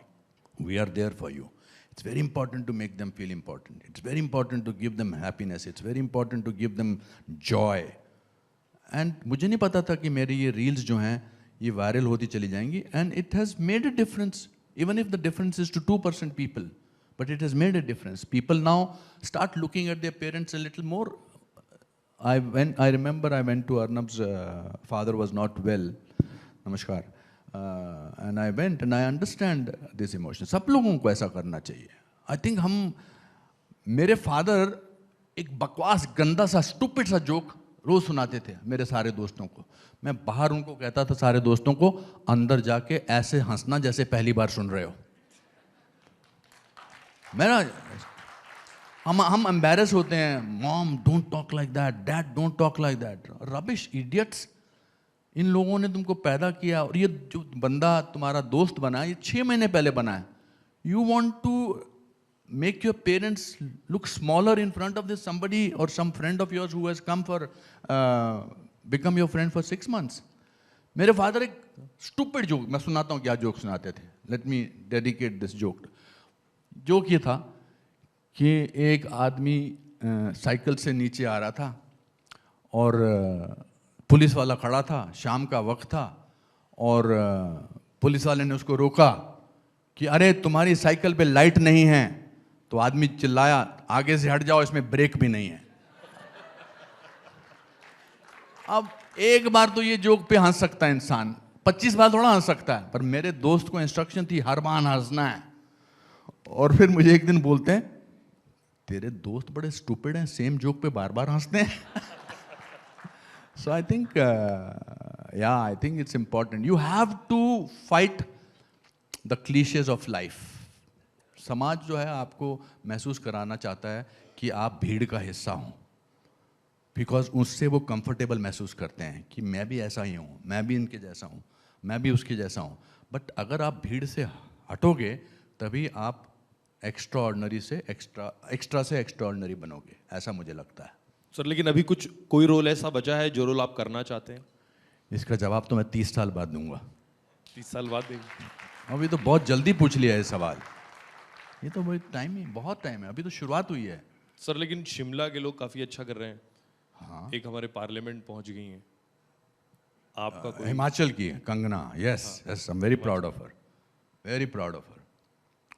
we are there for you. It's very important to make them feel important. It's very important to give them happiness. It's very important to give them joy. And मुझे नहीं पता था कि मेरी ये reels जो हैं ये viral होती चली जाएंगी. And it has made a difference, even if the difference is to 2% people. But it has made a difference. People now start looking at their parents a little more. I remember I went to Arnab's father was not well. Namaskar. And I went and I understand this emotion. सब लोगों को ऐसा करना चाहिए. I think मेरे father एक बकवास गंदा सा stupid सा joke रोज सुनाते थे मेरे सारे दोस्तों को. मैं बाहर उनको कहता था सारे दोस्तों को, अंदर जाके ऐसे हंसना जैसे पहली बार सुन रहे हो. मेरा हम embarrass होते हैं. Mom, don't talk like that. Dad, don't talk like that. Rubbish, idiots. इन लोगों ने तुमको पैदा किया और ये जो बंदा तुम्हारा दोस्त बना ये 6 महीने पहले बना है. You want to make your parents look smaller in front of this somebody or some friend of yours who has come for become your friend for 6 months. मेरे फादर एक stupid joke, मैं सुनाता हूँ क्या joke सुनाते थे. Let me dedicate this joke. Joke ये था कि एक आदमी साइकिल से नीचे आ रहा था और पुलिस वाला खड़ा था, शाम का वक्त था और पुलिस वाले ने उसको रोका कि अरे तुम्हारी साइकिल पे लाइट नहीं है. तो आदमी चिल्लाया, आगे से हट जाओ, इसमें ब्रेक भी नहीं है. अब एक बार तो ये जोक पे हंस सकता है इंसान, 25 बार थोड़ा हंस सकता है. पर मेरे दोस्त को इंस्ट्रक्शन थी हर बार हंसना है. और फिर मुझे एक दिन बोलते हैं, तेरे दोस्त बड़े स्टूपिड हैं, सेम जोक पे बार बार हंसते हैं. So I think, I think it's important. You have to fight the cliches of life. समाज जो है आपको महसूस कराना चाहता है कि आप भीड़ का हिस्सा हों, बिकॉज उससे वो कंफर्टेबल महसूस करते हैं कि मैं भी ऐसा ही हूँ, मैं भी इनके जैसा हूँ, मैं भी उसके जैसा हूँ. बट अगर आप भीड़ से हटोगे तभी आप एक्स्ट्राऑर्डिनरी से एक्स्ट्रा से एक्स्ट्राऑर्डिनरी बनोगे, ऐसा मुझे लगता है. सर लेकिन अभी कोई रोल ऐसा बचा है जो रोल आप करना चाहते हैं? इसका जवाब तो मैं 30 साल बाद दूंगा. 30 साल बाद देंगे? अभी तो बहुत जल्दी पूछ लिया है सवाल. ये तो बहुत टाइम है, अभी तो शुरुआत हुई है. सर लेकिन शिमला के लोग काफी अच्छा कर रहे हैं. हाँ, एक हमारे पार्लियामेंट पहुंच गई हैं. आपका कोई? हिमाचल की है Kangana. Yes, I am very proud of her, very proud of her.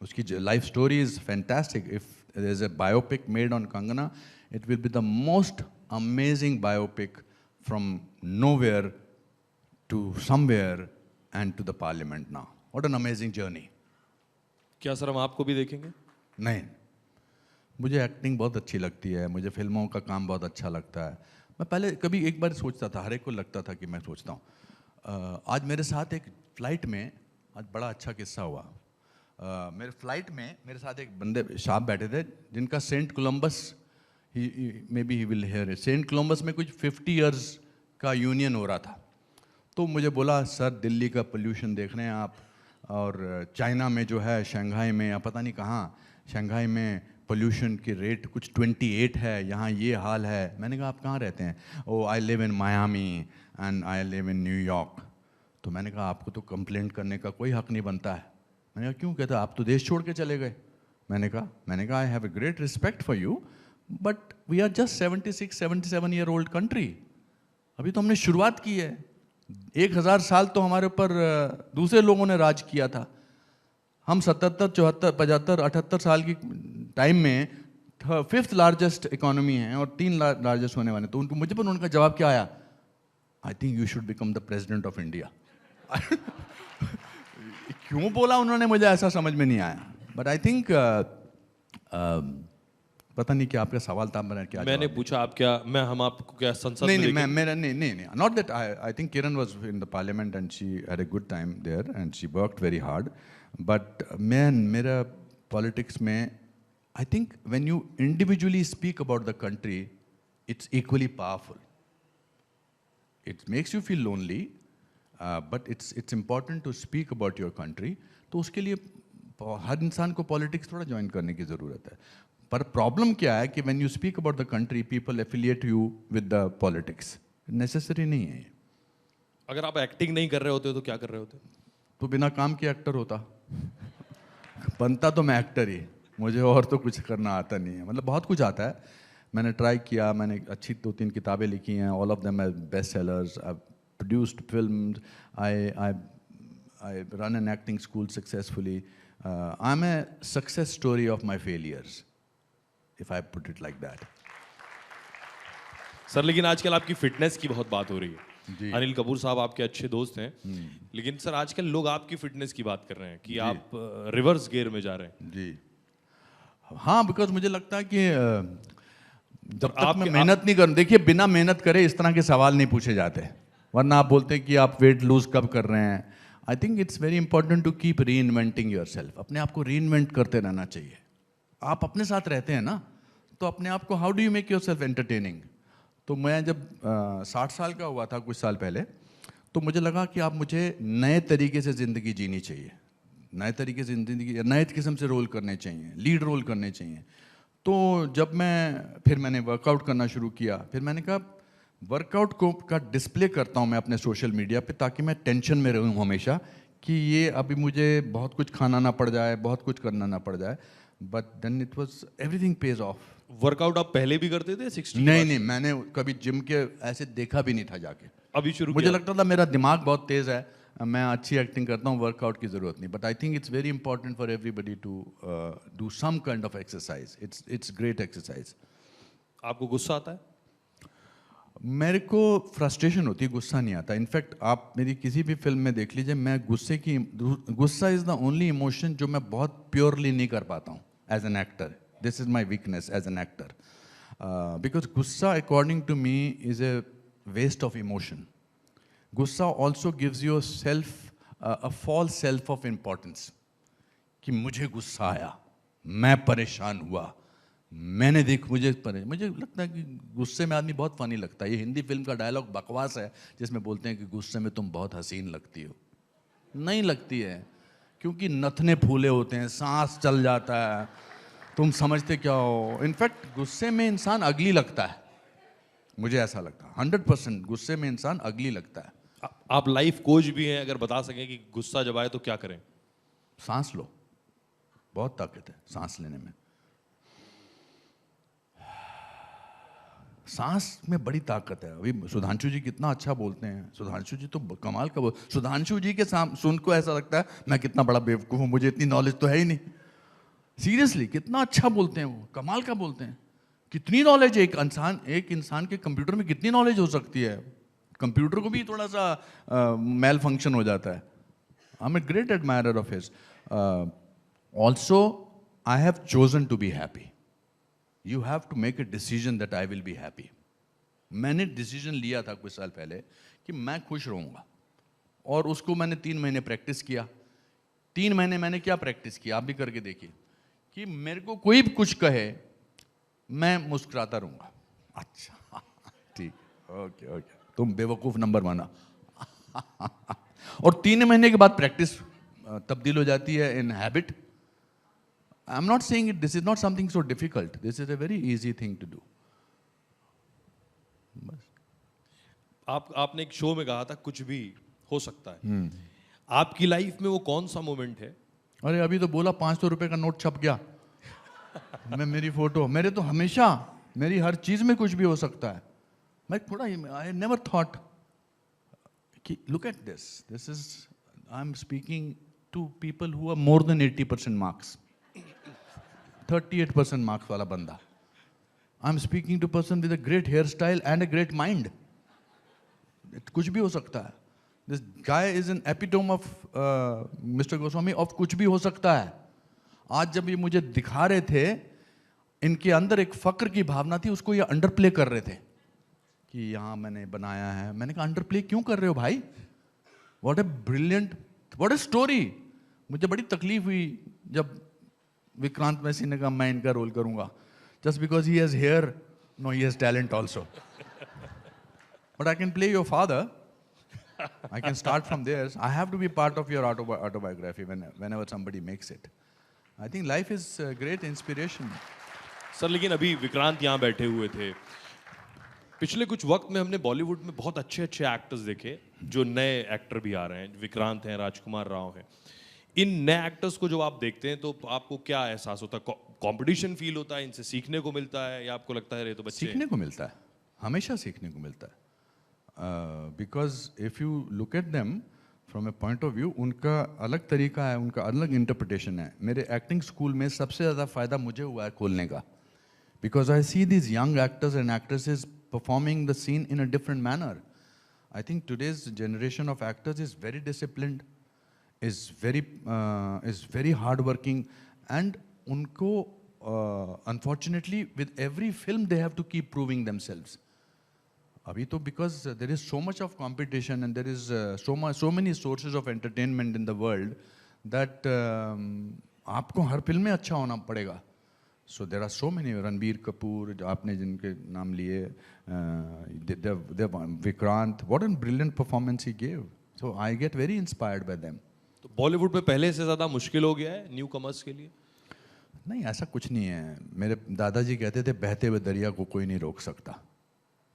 उसकी life story is fantastic. If there is a biopic made on Kangana, it will be the most amazing biopic from nowhere to somewhere and to the parliament now. What an amazing journey. क्या sir हम आपको भी देखेंगे? नहीं, मुझे acting बहुत अच्छी लगती है, मुझे फिल्मों का काम बहुत अच्छा लगता है. मैं पहले कभी एक बार सोचता था, हर एक को लगता था कि मैं सोचता हूँ. आज मेरे साथ एक फ़्लाइट में आज बड़ा अच्छा किस्सा हुआ. मेरे फ्लाइट में मेरे साथ एक बंदे साहब बैठे थे जिनका saint Columbus, maybe he will hear it, saint Columbus में कुछ 50 इयर्स का यूनियन हो रहा था. तो मुझे बोला, सर दिल्ली का पोल्यूशन देख रहे हैं आप, और चाइना में जो है शंघाई में या पता नहीं कहाँ, शंघाई में पोल्यूशन की रेट कुछ 28 है, यहाँ ये हाल है। मैंने कहा आप कहाँ रहते हैं? Oh I live in Miami and I live in New York. तो मैंने कहा आपको तो कंप्लेंट करने का कोई हक नहीं बनता है। मैंने कहा क्यों? कहता आप तो देश छोड़ के चले गए। मैंने कहा I have a great respect for you but we are just 76-77 year old country. अभी तो हमने शुरुआत की है। 1000 साल तो हमारे ऊपर दूसरे लोगों ने राज किया था। हम 77, 74, 75, 78 साल की टाइम में 5th लार्जेस्ट इकोनॉमी है और 3 लार्जेस्ट होने वाले। तो उनको मुझे पर उनका जवाब क्या आया? I think you should become the president of India. क्यों बोला उन्होंने, मुझे ऐसा समझ में नहीं आया। बट आई थिंक पता नहीं क्या आपका सवाल था, क्या मैंने पूछा आप क्या, हम आपको क्या संसद में नहीं, मेरा नहीं, not that. I think Kiran was in the parliament and she had a good time there and she worked very hard. But मेरा पॉलिटिक्स में I think when you individually speak about the country it's equally powerful. It makes you feel lonely but it's important to speak about your country. तो उसके लिए हर इंसान को politics थोड़ा join करने की ज़रूरत है। पर प्रॉब्लम क्या है कि when you speak about the country people affiliate you with the politics. Necessary नहीं है। अगर आप एक्टिंग नहीं कर रहे होते तो क्या कर रहे होते? तो बिना काम के एक्टर होता। बनता तो मैं एक्टर ही, मुझे और तो कुछ करना आता नहीं है। मतलब बहुत कुछ आता है, मैंने ट्राई किया, मैंने अच्छी 2-3 किताबें लिखी हैं, all of them are best sellers. I produced films, I run an acting school successfully. I am a success story of my failures, if I put it like that. Sir लेकिन आजकल आपकी fitness की बहुत बात हो रही है। जी। अनिल कपूर साहब आपके अच्छे दोस्त हैं, लेकिन सर आजकल लोग आपकी फिटनेस की बात कर रहे हैं कि आप रिवर्स गियर में जा रहे हैं। जी हाँ, बिकॉज मुझे लगता है कि जब तक आप मैं मेहनत नहीं करूँ, देखिए बिना मेहनत करे इस तरह के सवाल नहीं पूछे जाते। वरना आप बोलते हैं कि आप वेट लूज कब कर रहे हैं। I think it's very important to keep reinventing yourself. अपने आप को री इन्वेंट करते रहना चाहिए। आप अपने साथ रहते हैं ना, तो अपने आप को how do you make your self entertaining. तो मैं जब 60 साल का हुआ था कुछ साल पहले, तो मुझे लगा कि आप मुझे नए तरीके से ज़िंदगी जीनी चाहिए, नए तरीके से ज़िंदगी, नए किस्म से रोल करने चाहिए, लीड रोल करने चाहिए। तो जब फिर मैंने वर्कआउट करना शुरू किया, फिर मैंने कहा वर्कआउट का डिस्प्ले करता हूँ मैं अपने सोशल मीडिया पे, ताकि मैं टेंशन में रहूँ हमेशा कि ये अभी मुझे बहुत कुछ खाना ना पड़ जाए, बहुत कुछ करना ना पड़ जाए। But then it was everything paid off. Workout आप पहले भी करते थे 60? नहीं, मैंने कभी जिम के ऐसे देखा भी नहीं था जाके। अभी शुरू मुझे किया? लगता था मेरा दिमाग बहुत तेज़ है, मैं अच्छी एक्टिंग करता हूँ, वर्कआउट की ज़रूरत नहीं। But I think it's very important for everybody to do some kind of exercise. It's great exercise. आपको गुस्सा आता है? मेरे को फ्रस्ट्रेशन होती है, गुस्सा नहीं आता। इनफैक्ट आप मेरी किसी भी फिल्म में देख लीजिए, मैं गुस्सा इज़ द ओनली इमोशन जो मैं बहुत प्योरली नहीं कर पाता हूँ as an actor. This is my weakness as an actor, because गुस्सा according to me is a waste of emotion. गुस्सा also gives yourself a false self of importance, कि मुझे गुस्सा आया, मैं परेशान हुआ, मुझे लगता है कि गुस्से में आदमी बहुत फनी लगता है। ये हिंदी फिल्म का डायलॉग बकवास है जिसमें बोलते हैं कि गुस्से में तुम बहुत हसीन लगती हो। नहीं लगती है, क्योंकि नथने फूले होते हैं, सांस चल जाता है, तुम समझते क्या हो। इनफैक्ट गुस्से में इंसान अगली लगता है, मुझे ऐसा लगता है। 100% गुस्से में इंसान अगली लगता है। आप लाइफ कोच भी हैं, अगर बता सकें कि गुस्सा जब आए तो क्या करें? सांस लो, बहुत ताकत है सांस लेने में। सांस में बड़ी ताकत है। अभी सुधांशु जी कितना अच्छा बोलते हैं, सुधांशु जी तो कमाल का सुधांशु जी के सुन को ऐसा लगता है मैं कितना बड़ा बेवकूफ़ हूँ, मुझे इतनी नॉलेज तो है ही नहीं। सीरियसली कितना अच्छा बोलते हैं वो, कमाल का बोलते हैं। कितनी नॉलेज है एक इंसान के कंप्यूटर में कितनी नॉलेज हो सकती है। कंप्यूटर को भी थोड़ा सा मेल फंक्शन हो जाता है। I am a great admirer of his. Also I have chosen to be happy. You have to make a decision that I will be happy. मैंने डिसीजन लिया था कुछ साल पहले कि मैं खुश रहूँगा, और उसको मैंने 3 महीने प्रैक्टिस किया। 3 महीने मैंने क्या प्रैक्टिस किया, आप भी करके देखिए, कि मेरे को कोई भी कुछ कहे मैं मुस्कुराता रहूँगा। अच्छा ठीक, ओके, तुम बेवकूफ़ नंबर 1। और 3 महीने के बाद प्रैक्टिस तब्दील हो जाती है in habit, I'm not saying it, this is not something so difficult. This is a very easy thing to do. आपने एक शो में कहा था कुछ भी हो सकता है। आपकी लाइफ में वो कौन सा मोमेंट है? अरे अभी तो बोला 500 रुपए का नोट छप गया। मेरी फोटो, मेरे तो हमेशा मेरी हर चीज में कुछ भी हो सकता है। मैं थोड़ा, आई नेवर थॉट कि look at this is, I am speaking to people who are more than 80% marks, 38% marks वाला बंदा। I am speaking to person with a great hair style and a great mind. कुछ भी हो सकता है। This guy is an epitome of mister Goswami of कुछ भी हो सकता है। आज जब ये मुझे दिखा रहे थे, इनके अंदर एक फक्र की भावना थी, उसको ये अंडर प्ले कर रहे थे कि यहाँ मैंने बनाया है। मैंने कहा अंडर प्ले क्यों कर रहे हो भाई? What a brilliant, what a story. मुझे बड़ी तकलीफ हुई जब विक्रांत मैसी ने कहा मैं इनका रोल करूंगा, just because he has hair, no he has talent also. But I can play your father. I can start from there. I have to be part of your autobiography whenever somebody makes it. I think life is a great inspiration. Sir लेकिन अभी विक्रांत यहाँ बैठे हुए थे, पिछले कुछ वक्त में हमने बॉलीवुड में बहुत अच्छे अच्छे एक्टर्स देखे, जो नए एक्टर भी आ रहे हैं। विक्रांत हैं, राजकुमार राव हैं। इन नए एक्टर्स को जब आप देखते हैं तो आपको क्या एहसास होता है? कंपटीशन फील होता है, इनसे सीखने को मिलता है, या आपको लगता है ये तो बच्चे सीखने को मिलता है, हमेशा सीखने को मिलता है। Because if you look at them from A point of view, उनका अलग तरीका है, उनका अलग इंटरप्रिटेशन है। मेरे एक्टिंग स्कूल में सबसे ज़्यादा फायदा मुझे हुआ है खोलने का, because I see these young actors and actresses performing the scene in a different manner. I think today's generation of actors is very disciplined, is very hardworking, and unko unfortunately with every film they have to keep proving themselves. Abhi to because there is so much of competition and there is so many sources of entertainment in the world that आपको हर film में अच्छा होना पड़ेगा. So there are so many, Ranbir Kapoor, आपने जिनके नाम लिए, Vikrant, what a brilliant performance he gave. So I get very inspired by them. तो बॉलीवुड में पहले से ज़्यादा मुश्किल हो गया है न्यू कमर्स के लिए? नहीं, ऐसा कुछ नहीं है. मेरे दादाजी कहते थे बहते हुए दरिया को कोई नहीं रोक सकता.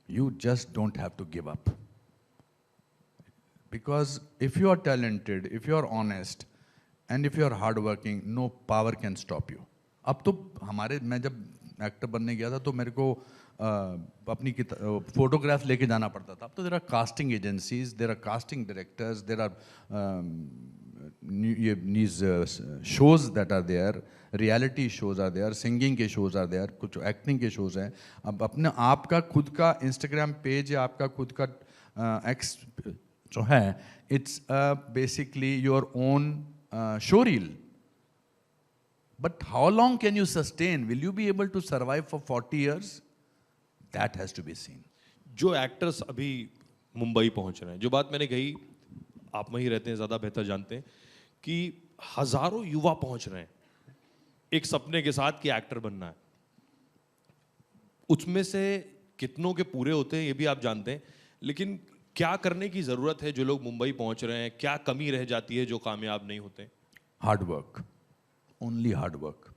You just don't have to give up. Because if you are talented, if you are honest, and if you are hardworking, no power can stop you. अब तो हमारे, मैं जब एक्टर बनने गया था तो मेरे को अपनी फोटोग्राफ लेके जाना पड़ता था. अब तो there are casting agencies, there are casting directors, there are shows that are there, reality shows are there, singing के शोज आर देयर, कुछ एक्टिंग के शोज हैं. अब अपने आपका खुद का इंस्टाग्राम पेज या आपका खुद का एक्स जो है, it's basically your own show reel. But how long can you sustain? Will you be able to survive for 40 years? That has to be seen. जो एक्टर्स अभी मुंबई पहुंच रहे हैं, जो बात मैंने कही, आप वहीं रहते हैं, ज़्यादा बेहतर जानते हैं कि हजारों युवा पहुंच रहे हैं एक सपने के साथ कि एक्टर बनना है. उसमें से कितनों के पूरे होते हैं ये भी आप जानते हैं, लेकिन क्या करने की ज़रूरत है? जो लोग मुंबई पहुंच रहे हैं, क्या कमी रह जाती है जो कामयाब नहीं होते? Hard work, only hard work.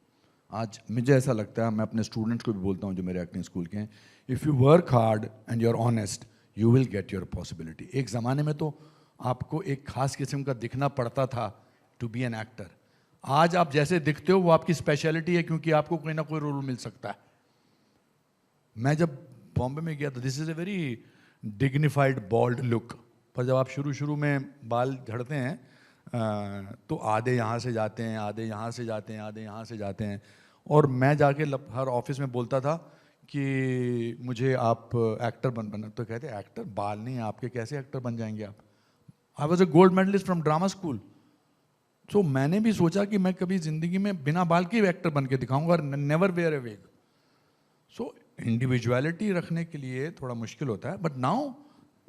आज मुझे ऐसा लगता है, मैं अपने स्टूडेंट्स को भी बोलता हूँ जो मेरे एक्टिंग स्कूल के हैं, if you work hard and you are honest, you will get your possibility. एक ज़माने में तो आपको एक खास किस्म का दिखना पड़ता था टू बी एन एक्टर. आज आप जैसे दिखते हो वो आपकी स्पेशलिटी है, क्योंकि आपको कोई ना कोई रोल मिल सकता है. मैं जब बॉम्बे में गया था, this is a very dignified bold look, पर जब आप शुरू में बाल झड़ते हैं तो आधे यहाँ से जाते हैं, आधे यहाँ से जाते हैं, आधे यहाँ से जाते हैं. और मैं जाके हर ऑफिस में बोलता था कि मुझे आप एक्टर बनना. तो कहते एक्टर, बाल नहीं है आपके, कैसे एक्टर बन जाएंगे आप? I was a gold medallist from drama school. So मैंने भी सोचा कि मैं कभी जिंदगी में बिना बाल के एक्टर बन के दिखाऊंगा, और नेवर वेयर ए विग. सो इंडिविजुअलिटी रखने के लिए थोड़ा मुश्किल होता है. But now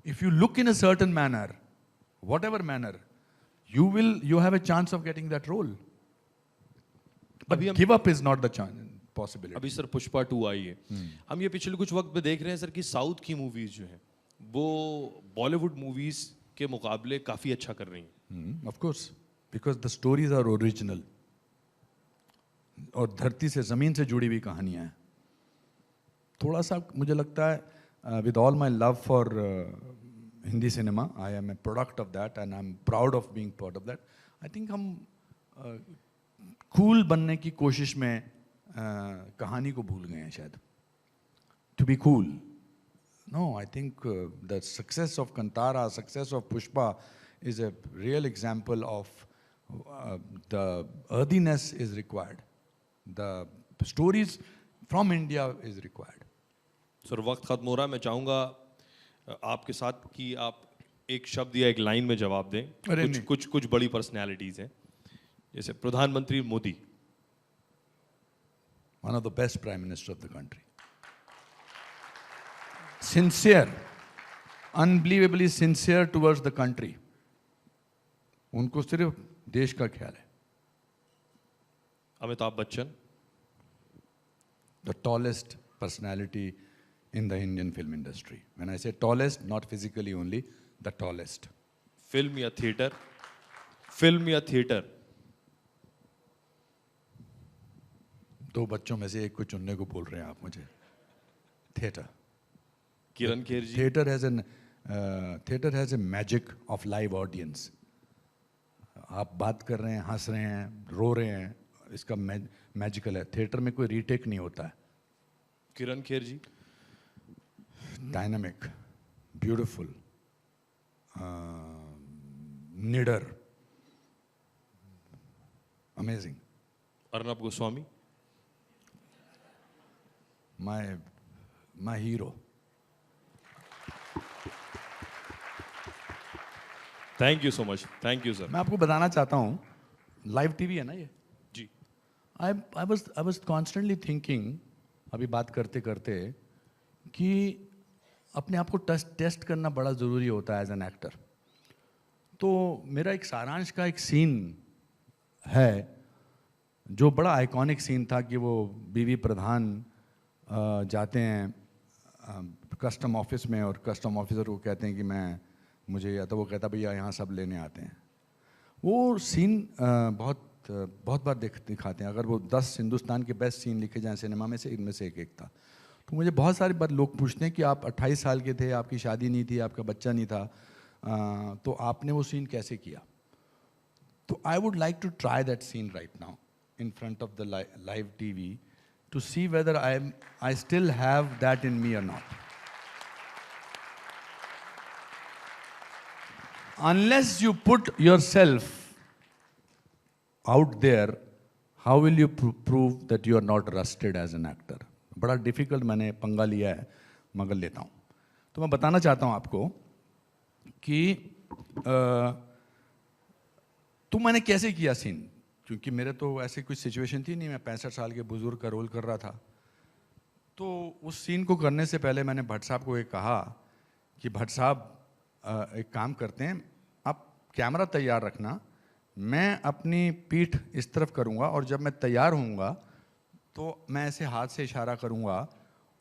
if you look in a certain manner, what ever manner, you have a chance of getting that role. But give up is not the possibility. अभी sir Pushpa 2 आई है. हम ये पिछले कुछ वक्त में देख रहे हैं सर कि साउथ की मूवीज जो हैं वो बॉलीवुड मूवीज के मुकाबले काफी अच्छा कर रही हैं. Of course, because the stories are original. और धरती से ज़मीन से जुड़ी हुई कहानियाँ हैं। थोड़ा सा मुझे लगता है with all my love for Hindi cinema, I am a product of that and I am proud of being part of that. I think हम कूल बनने की कोशिश में कहानी को भूल गए हैं शायद, to be cool. No, I think the success of Kantara, success of Pushpa is a real example of the earthiness is required. The stories from India is required. Sir वक्त खत्म हो रहा है, मैं चाहूँगा आपके साथ कि आप एक शब्द या एक लाइन में जवाब दें। अरे कुछ नहीं। कुछ कुछ बड़ी पर्सनैलिटीज़ हैं, जैसे प्रधानमंत्री Modi. One of the best prime minister of the country. Sincere, unbelievably sincere towards the country. उनको सिर्फ देश का ख्याल है। Amitabh Bachchan. The tallest personality in the Indian film industry. When I say tallest, not physically only, the tallest. Film या theatre? Film या theatre? दो बच्चों में से एक को चुनने को बोल रहे हैं आप मुझे। Theatre. Kiran Kher ji. theater has a magic of live audience. आप बात कर रहे हैं, हंस रहे हैं, रो रहे हैं, इसका मैजिकल है। थिएटर में कोई रीटेक नहीं होता है। किरण खेर जी। डायनामिक, ब्यूटीफुल, निडर, amazing. Arnab Goswami. My hero. Thank you so much, thank you sir. मैं आपको बताना चाहता हूँ, लाइव टीवी है ना ये। जी। आई वाज कॉन्स्टेंटली थिंकिंग, अभी बात करते करते, कि अपने आप को टेस्ट करना बड़ा ज़रूरी होता है एज एन एक्टर। तो मेरा एक सारांश का एक सीन है जो बड़ा आइकॉनिक सीन था, कि वो बीवी प्रधान जाते हैं कस्टम ऑफिस में, और कस्टम ऑफिसर को कहते हैं कि मुझे, या तो वो कहता भैया यहाँ सब लेने आते हैं। वो सीन बहुत बार दिखाते हैं। अगर वो 10 हिंदुस्तान के बेस्ट सीन लिखे जाएं सिनेमा में से, इनमें से एक था। तो मुझे बहुत सारी बार लोग पूछते हैं कि आप 28 साल के थे, आपकी शादी नहीं थी, आपका बच्चा नहीं था, तो आपने वो सीन कैसे किया? तो I would like to try that scene right now in front of the live TV to see whether I still have that in me or not. Unless you put yourself out there, how will you prove that you are not rusted as an actor? बड़ा difficult मैंने पंगा लिया है, मगर लेता हूँ। तो मैं बताना चाहता हूँ आपको कि तो मैंने कैसे किया सीन, क्योंकि मेरे तो ऐसी कुछ सिचुएशन थी नहीं, मैं 65 साल के बुजुर्ग का रोल कर रहा था। तो उस सीन को करने से पहले मैंने भट्ट साहब को एक कहा कि भट्ट साहब एक काम करते हैं, आप कैमरा तैयार रखना, मैं अपनी पीठ इस तरफ करूंगा, और जब मैं तैयार होऊंगा तो मैं ऐसे हाथ से इशारा करूंगा,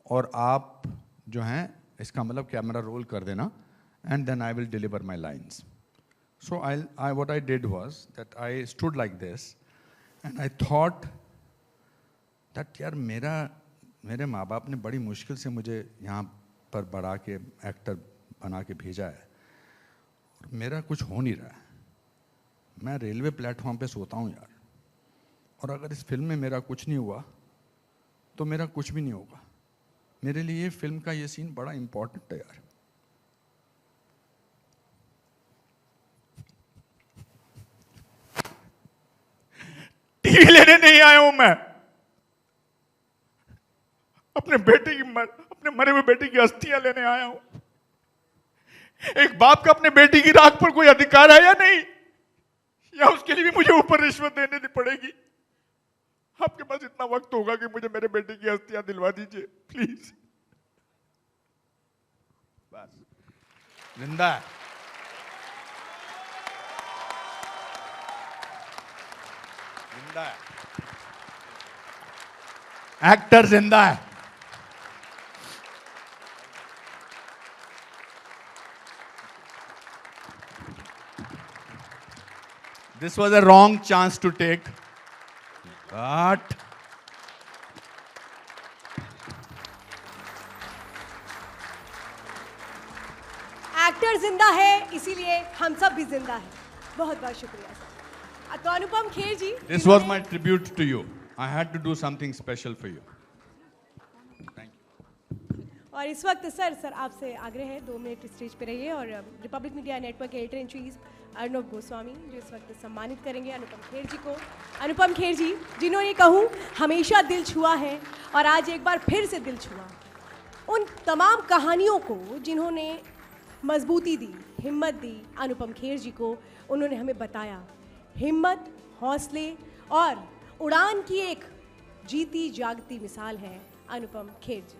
और आप जो हैं इसका मतलब कैमरा रोल कर देना, and then I will deliver my lines. So what I did was that I stood like this and I thought that यार मेरे माँ बाप ने बड़ी मुश्किल से मुझे यहाँ पर बढ़ा के एक्टर बना के भेजा है, और मेरा कुछ हो नहीं रहा है। मैं रेलवे प्लेटफॉर्म पे सोता हूँ यार, और अगर इस फिल्म में मेरा कुछ नहीं हुआ तो मेरा कुछ भी नहीं होगा। मेरे लिए ये फिल्म का ये सीन बड़ा इम्पोर्टेंट है यार। टीवी लेने नहीं आया हूं मैं, अपने मरे हुए बेटे की अस्थियां लेने आया हूं। एक बाप का अपने बेटी की राख पर कोई अधिकार है या नहीं, या उसके लिए भी मुझे ऊपर रिश्वत देने पड़ेगी? आपके पास इतना वक्त होगा कि मुझे मेरे बेटे की अस्थियां दिलवा दीजिए प्लीज। बस जिंदा है, जिंदा है, एक्टर जिंदा है। This was a wrong chance to take, but actor जिंदा है, इसीलिए हम सब भी जिंदा हैं। बहुत बहुत शुक्रिया सर। तो अनुपम खेर जी, This was my tribute to you. I had to do something special for you. Thank you. और इस वक्त सर आपसे आग्रह है 2 मिनट स्टेज पे रहिए और रिपब्लिक मीडिया नेटवर्क के editor in chief Arnab Goswami जो इस वक्त सम्मानित करेंगे अनुपम खेर जी को। अनुपम खेर जी, जिन्होंने कहूँ हमेशा दिल छुआ है और आज एक बार फिर से दिल छुआ, उन तमाम कहानियों को जिन्होंने मजबूती दी, हिम्मत दी अनुपम खेर जी को, उन्होंने हमें बताया हिम्मत, हौसले और उड़ान की एक जीती जागती मिसाल है अनुपम खेर जी।